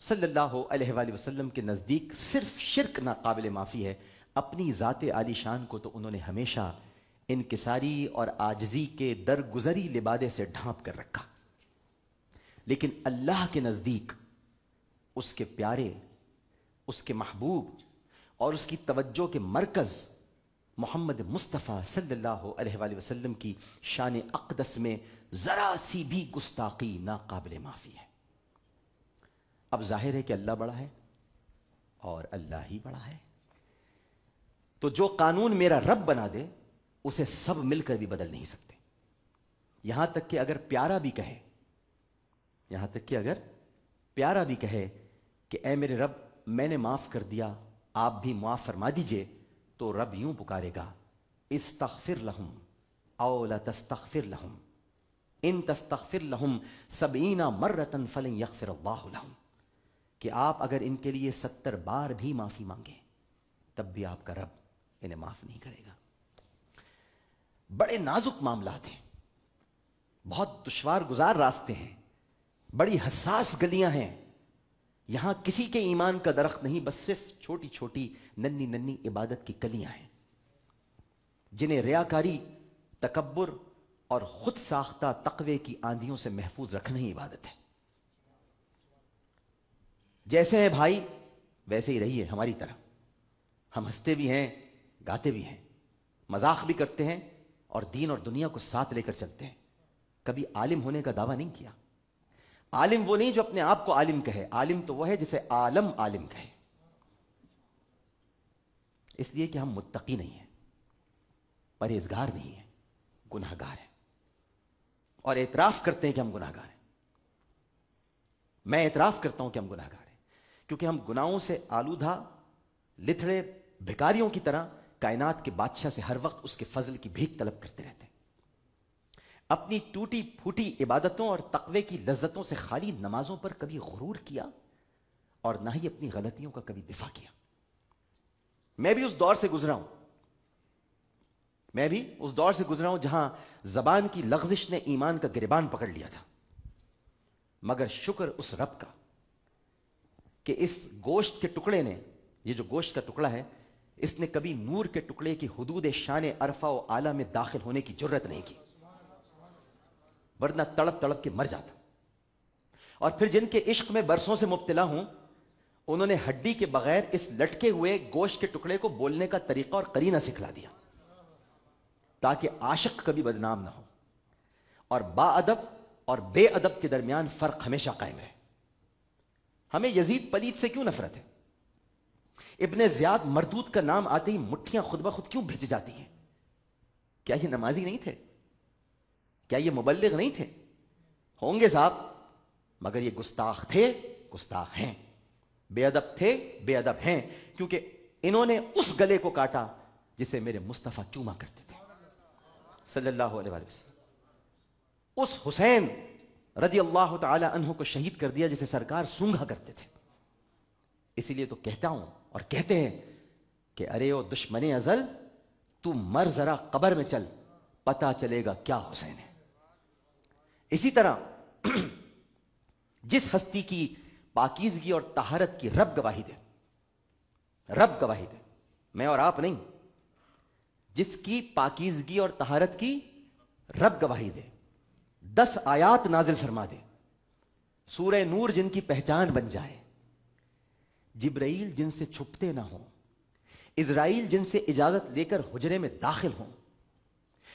صلی اللہ علیہ وآلہ وسلم کے نزدیک صرف شرک ناقابل معافی ہے، اپنی ذات عالی شان کو تو انہوں نے ہمیشہ انکساری اور عاجزی کے درگزری لبادے سے ڈھانپ کر رکھا، لیکن اللہ کے نزدیک اس کے پیارے، اس کے محبوب اور اس کی توجہ کے مرکز محمد مصطفیٰ صلی اللہ علیہ وآلہ وسلم کی شان اقدس میں ذرا سی بھی گستاخی ناقابل معافی ہے۔ اب ظاہر ہے کہ اللہ بڑا ہے اور اللہ ہی بڑا ہے، تو جو قانون میرا رب بنا دے اسے سب مل کر بھی بدل نہیں سکتے، یہاں تک کہ اگر پیارا بھی کہے، یہاں تک کہ اگر پیارا بھی کہے کہ اے میرے رب میں نے معاف کر دیا، آپ بھی معاف فرما دیجئے، تو رب یوں پکارے گا استغفر لہم او لا تستغفر لہم ان تستغفر لہم 70 مرۃ فلن یغفر اللہ لہم، کہ آپ اگر ان کے لیے 70 بار بھی معافی مانگیں تب بھی آپ کا رب انہیں معاف نہیں کرے گا۔ بڑے نازک معاملات ہیں، بہت دشوار گزار راستے ہیں، بڑی حساس گلیاں ہیں، یہاں کسی کے ایمان کا درخت نہیں، بس صرف چھوٹی چھوٹی ننھی ننھی عبادت کی کلیاں ہیں جنہیں ریاکاری، تکبر اور خود ساختہ تقوی کی آندھیوں سے محفوظ رکھنا ہی عبادت ہے۔ جیسے ہیں بھائی ویسے ہی رہیے ہماری طرح، ہم ہنستے بھی ہیں، گاتے بھی ہیں، مذاق بھی کرتے ہیں اور دین اور دنیا کو ساتھ لے کر چلتے ہیں، کبھی عالم ہونے کا دعویٰ نہیں کیا۔ عالم وہ نہیں جو اپنے آپ کو عالم کہے، عالم تو وہ ہے جسے عالم عالم کہے، اس لیے کہ ہم متقی نہیں ہیں، پرہیزگار نہیں ہیں، گناہگار ہیں، اور اعتراف کرتے ہیں کہ ہم گناہگار ہیں۔ میں اعتراف کرتا ہوں کہ ہم گناہگار ہیں، کیونکہ ہم گناہوں سے آلودہ لتھڑے بھکاریوں کی طرح کائنات کے بادشاہ سے ہر وقت اس کے فضل کی بھیک طلب کرتے رہتے ہیں۔ اپنی ٹوٹی پھوٹی عبادتوں اور تقوی کی لذتوں سے خالی نمازوں پر کبھی غرور کیا اور نہ ہی اپنی غلطیوں کا کبھی دفاع کیا۔ میں بھی اس دور سے گزرا ہوں جہاں زبان کی لغزش نے ایمان کا گریبان پکڑ لیا تھا، مگر شکر اس رب کا کہ اس گوشت کے ٹکڑے نے، یہ جو گوشت کا ٹکڑا ہے، اس نے کبھی نور کے ٹکڑے کی حدود شان عرفہ و اعلیٰ میں داخل ہونے کی جرت نہیں کی، ورنہ تڑپ تڑپ کے مر جاتا۔ اور پھر جن کے عشق میں برسوں سے مبتلا ہوں، انہوں نے ہڈی کے بغیر اس لٹکے ہوئے گوشت کے ٹکڑے کو بولنے کا طریقہ اور قرینہ سکھلا دیا تاکہ عاشق کبھی بدنام نہ ہو، اور با ادب اور بے ادب کے درمیان فرق ہمیشہ قائم رہے۔ ہمیں یزید پلید سے کیوں نفرت ہے؟ ابن زیاد مردود کا نام آتے ہی مٹھیاں خود بخود کیوں بھج جاتی ہیں؟ کیا یہ نمازی نہیں تھے؟ کیا یہ مبلغ نہیں تھے؟ ہوں گے صاحب، مگر یہ گستاخ تھے، گستاخ ہیں، بے ادب تھے، بے ادب ہیں، کیونکہ انہوں نے اس گلے کو کاٹا جسے میرے مصطفیٰ چوما کرتے تھے صلی اللہ علیہ وسلم۔ اس حسین رضی اللہ تعالی عنہ کو شہید کر دیا جسے سرکار سونگھا کرتے تھے۔ اسی لیے تو کہتا ہوں اور کہتے ہیں کہ ارے او دشمن ازل، تو مر ذرا قبر میں چل، پتا چلے گا کیا حسین ہے۔ اسی طرح جس ہستی کی پاکیزگی اور طہارت کی رب گواہی دے، رب گواہی دے، میں اور آپ نہیں، جس کی پاکیزگی اور طہارت کی رب گواہی دے، 10 آیات نازل فرما دے، سورہ نور جن کی پہچان بن جائے، جبرائیل جن سے چھپتے نہ ہوں، اسرائیل جن سے اجازت لے کر حجرے میں داخل ہوں،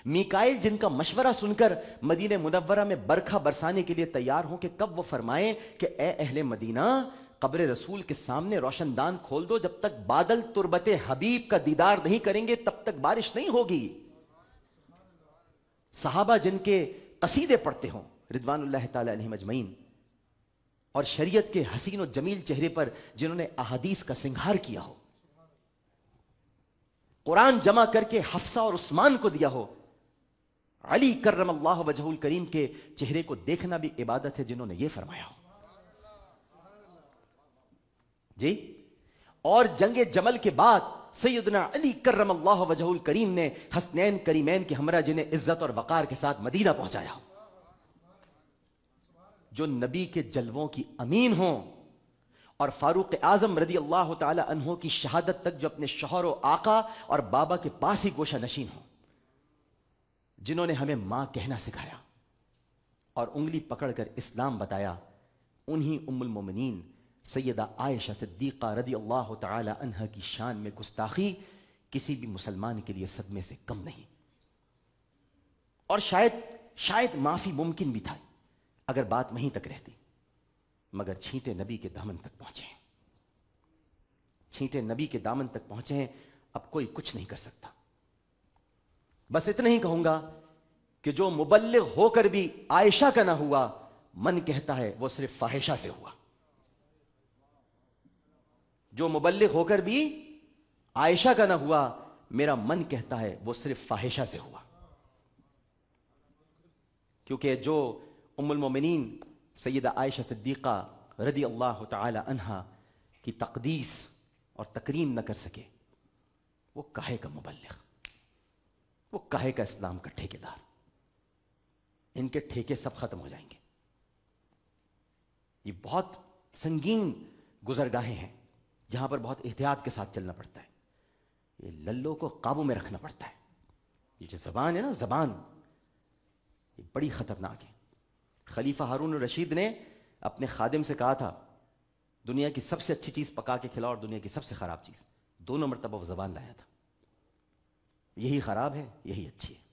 میکائیل جن کا مشورہ سن کر مدینہ منورہ میں برکھا برسانے کے لیے تیار ہوں کہ کب وہ فرمائیں کہ اے اہل مدینہ قبر رسول کے سامنے روشن دان کھول دو، جب تک بادل تربت حبیب کا دیدار نہیں کریں گے تب تک بارش نہیں ہوگی۔ صحابہ جن کے قصیدے پڑھتے ہوں رضوان اللہ تعالی علیہم اجمعین، اور شریعت کے حسین و جمیل چہرے پر جنہوں نے احادیث کا سنگھار کیا ہو، قرآن جمع کر کے حفصہ اور عثمان کو دیا ہو، علی کرم اللہ وجہہ الکریم کے چہرے کو دیکھنا بھی عبادت ہے جنہوں نے یہ فرمایا ہو جی۔ اور جنگ جمل کے بعد سیدنا علی کرم اللہ وجہہ الکریم نے حسنین کریمین کے ہمراہ جنہیں عزت اور وقار کے ساتھ مدینہ پہنچایا ہو، جو نبی کے جلووں کی امین ہوں، اور فاروق اعظم رضی اللہ تعالی عنہ کی شہادت تک جو اپنے شوہر و آقا اور بابا کے پاس ہی گوشہ نشین ہوں، جنہوں نے ہمیں ماں کہنا سکھایا اور انگلی پکڑ کر اسلام بتایا، انہی ام المومنین سیدہ عائشہ صدیقہ رضی اللہ تعالی عنہ کی شان میں گستاخی کسی بھی مسلمان کے لیے صدمے سے کم نہیں، اور شاید معافی ممکن بھی تھا اگر بات وہیں تک رہتی، مگر چھینٹے نبی کے دامن تک پہنچے ہیں، چھینٹے نبی کے دامن تک پہنچے ہیں، اب کوئی کچھ نہیں کر سکتا۔ بس اتنا ہی کہوں گا کہ جو مبلغ ہو کر بھی عائشہ کا نہ ہوا، من کہتا ہے وہ صرف فاحشہ سے ہوا۔ جو مبلغ ہو کر بھی عائشہ کا نہ ہوا، میرا من کہتا ہے وہ صرف فاحشہ سے ہوا، کیونکہ جو ام المومنین سیدہ عائشہ صدیقہ رضی اللہ تعالی عنہا کی تقدیس اور تکریم نہ کر سکے، وہ کاہے کا مبلغ، وہ کاہے کا اسلام کا ٹھیکیدار؟ ان کے ٹھیکے سب ختم ہو جائیں گے۔ یہ بہت سنگین گزرگاہیں ہیں جہاں پر بہت احتیاط کے ساتھ چلنا پڑتا ہے، یہ للوں کو قابو میں رکھنا پڑتا ہے۔ یہ جو زبان ہے نا، زبان یہ بڑی خطرناک ہے۔ خلیفہ ہارون الرشید نے اپنے خادم سے کہا تھا دنیا کی سب سے اچھی چیز پکا کے کھلاؤ اور دنیا کی سب سے خراب چیز، دونوں مرتبہ وہ زبان لایا تھا۔ یہی خراب ہے، یہی اچھی ہے۔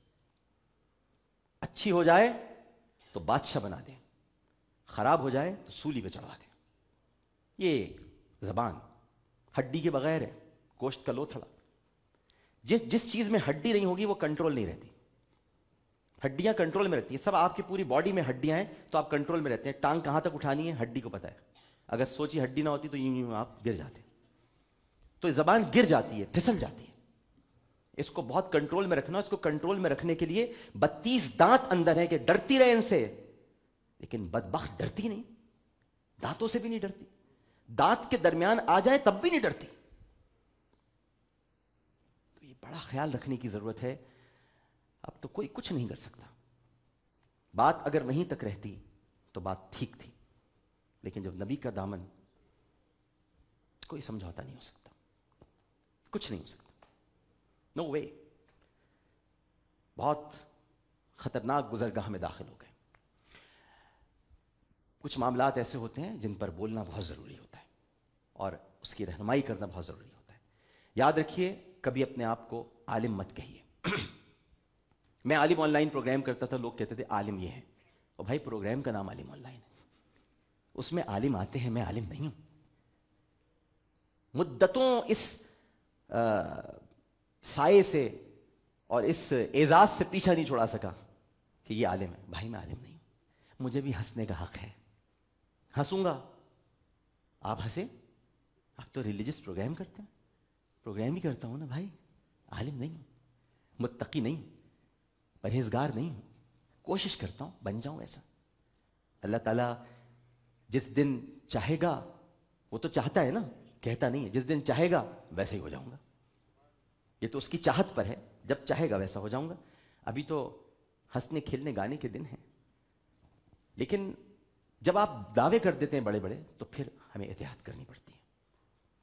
اچھی ہو جائے تو بادشاہ بنا دیں، خراب ہو جائے تو سولی پہ چڑھا دیں۔ یہ زبان ہڈی کے بغیر ہے، گوشت کا لوتھڑا۔ جس چیز میں ہڈی نہیں ہوگی وہ کنٹرول نہیں رہتی۔ ہڈیاں کنٹرول میں رہتی ہیں، سب آپ کی پوری باڈی میں ہڈیاں ہیں تو آپ کنٹرول میں رہتے ہیں۔ ٹانگ کہاں تک اٹھانی ہے ہڈی کو پتہ ہے، اگر سوچی ہڈی نہ ہوتی تو یوں آپ گر جاتے۔ تو زبان گر جاتی ہے، پھسل جاتی ہے۔ اس کو بہت کنٹرول میں رکھنا، اس کو کنٹرول میں رکھنے کے لیے 32 دانت اندر ہیں کہ ڈرتی رہے ان سے، لیکن بدبخت ڈرتی نہیں، دانتوں سے بھی نہیں ڈرتی، دانت کے درمیان آ جائے تب بھی نہیں ڈرتی۔ تو یہ بڑا خیال رکھنے کی ضرورت ہے۔ اب تو کوئی کچھ نہیں کر سکتا۔ بات اگر وہیں تک رہتی تو بات ٹھیک تھی، لیکن جب نبی کا دامن، کوئی سمجھوتا نہیں ہو سکتا، کچھ نہیں ہو سکتا، نو وے۔ بہت خطرناک گزرگاہ میں داخل ہو گئے۔ کچھ معاملات ایسے ہوتے ہیں جن پر بولنا بہت ضروری ہوتا ہے اور اس کی رہنمائی کرنا بہت ضروری ہوتا ہے۔ یاد رکھیے، کبھی اپنے آپ کو عالم مت کہیے۔ میں عالم آن لائن پروگرام کرتا تھا، لوگ کہتے تھے عالم یہ ہے، اور بھائی پروگرام کا نام عالم آن لائن ہے، اس میں عالم آتے ہیں، میں عالم نہیں ہوں۔ مدتوں اس سائے سے اور اس اعزاز سے پیچھا نہیں چھڑا سکا کہ یہ عالم ہے۔ بھائی میں عالم نہیں ہوں، مجھے بھی ہنسنے کا حق ہے، ہنسوں گا۔ آپ ہنسیں، آپ تو ریلیجس پروگرام کرتے ہیں، پروگرام ہی کرتا ہوں نا بھائی، عالم نہیں ہوں، متقی نہیں ہوں، پرہیزگار نہیں ہوں، کوشش کرتا ہوں بن جاؤں ایسا۔ اللہ تعالیٰ جس دن چاہے گا، وہ تو چاہتا ہے نا، کہتا نہیں ہے، جس دن چاہے گا ویسے ہی ہو جاؤں گا۔ یہ تو اس کی چاہت پر ہے، جب چاہے گا ویسا ہو جاؤں گا۔ ابھی تو ہنسنے کھیلنے گانے کے دن ہیں، لیکن جب آپ دعوے کر دیتے ہیں بڑے بڑے تو پھر ہمیں احتیاط کرنی پڑتی ہے،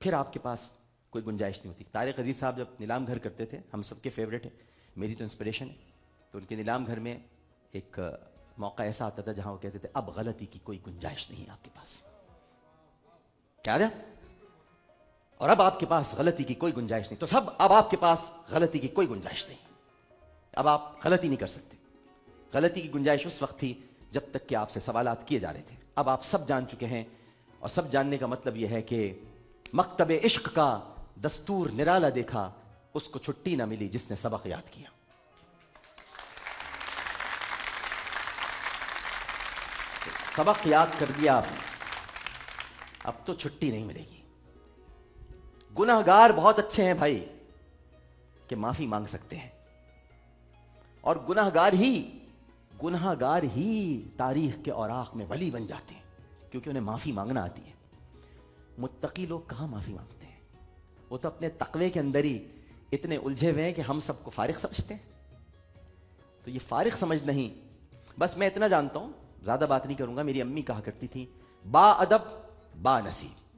پھر آپ کے پاس کوئی گنجائش نہیں ہوتی۔ طارق عزیز صاحب جب نیلام گھر کرتے تھے، ہم سب کے فیوریٹ ہے، میری تو انسپریشن ہے، تو ان کے نیلام گھر میں ایک موقع ایسا آتا تھا جہاں وہ کہتے تھے اب غلطی کی کوئی گنجائش نہیں ہے آپ کے پاس، کیا ہے؟ اور اب آپ کے پاس غلطی کی کوئی گنجائش نہیں، تو سب اب آپ کے پاس غلطی کی کوئی گنجائش نہیں، اب آپ غلطی نہیں کر سکتے۔ غلطی کی گنجائش اس وقت تھی جب تک کہ آپ سے سوالات کیے جا رہے تھے، اب آپ سب جان چکے ہیں، اور سب جاننے کا مطلب یہ ہے کہ مکتب عشق کا دستور نرالا دیکھا، اس کو چھٹی نہ ملی جس نے سبق یاد کیا۔ سبق یاد کر دیا اب تو چھٹی نہیں ملے گی۔ گناہگار بہت اچھے ہیں بھائی کہ معافی مانگ سکتے ہیں، اور گناہگار ہی تاریخ کے اوراق میں ولی بن جاتے ہیں کیونکہ انہیں معافی مانگنا آتی ہے۔ متقی لوگ کہاں معافی مانگتے ہیں، وہ تو اپنے تقوی کے اندر ہی اتنے الجھے ہوئے ہیں کہ ہم سب کو فارغ سمجھتے ہیں۔ تو یہ فارغ سمجھ نہیں، بس میں اتنا جانتا ہوں، زیادہ بات نہیں کروں گا۔ میری امی کہا کرتی تھی با ادب با نصیب،